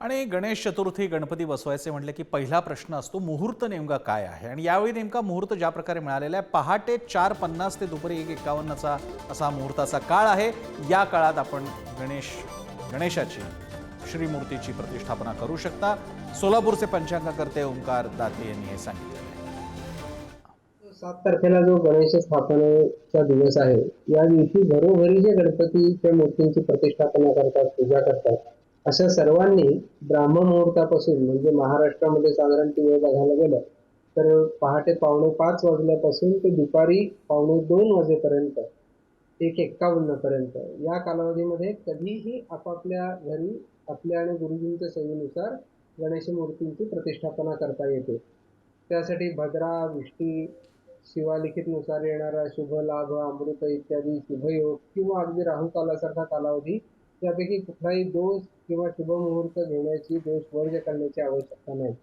आणि गणेश चतुर्थी गणपती बसवायचे म्हटले की पहिला प्रश्न असतो मुहूर्त नेमका काय आहे। आणि यावेळी नेमका मुहूर्त ज्या प्रकारे मिळालेला आहे पहाटे 4:50 ते दुपारी 1:51चा असा मुहूर्ताचा काळ आहे। या काळात आपण गणेशाची श्रीमूर्तीची प्रतिष्ठापना करू शकता। सोलापूरचे पंचांगकर्ते ओंकार दाते यांनी हे सांगितले। 7 तारखेला जो गणेश स्थापनेचा दिवस आहे, या दिवशी घरोघरी जे गणपतीच्या मूर्तींची प्रतिष्ठापना करतात, पूजा करतात, अशा सर्वांनी ब्राह्ममुहूर्तापासून म्हणजे महाराष्ट्रामध्ये साधारण वेळ बघायला गेलं तर पहाटे 4:45 वाजल्यापासून ते दुपारी 2:45 वाजेपर्यंत 1:51 पर्यंत या कालावधीमध्ये कधीही आपापल्या घरी आपल्या आणि गुरुजींच्या सोयीनुसार गणेश मूर्तींची प्रतिष्ठापना करता येते। त्यासाठी भद्रा, विष्टी, शिवालिखितनुसार येणारा शुभ लाभ, अमृत इत्यादी शुभयोग किंवा अगदी राहुकालासारखा कालावधी यापैकी कुठलाही दोष किंवा शुभ मुहूर्त घेण्याची, दोष वर्ज करण्याची आवश्यकता नाही।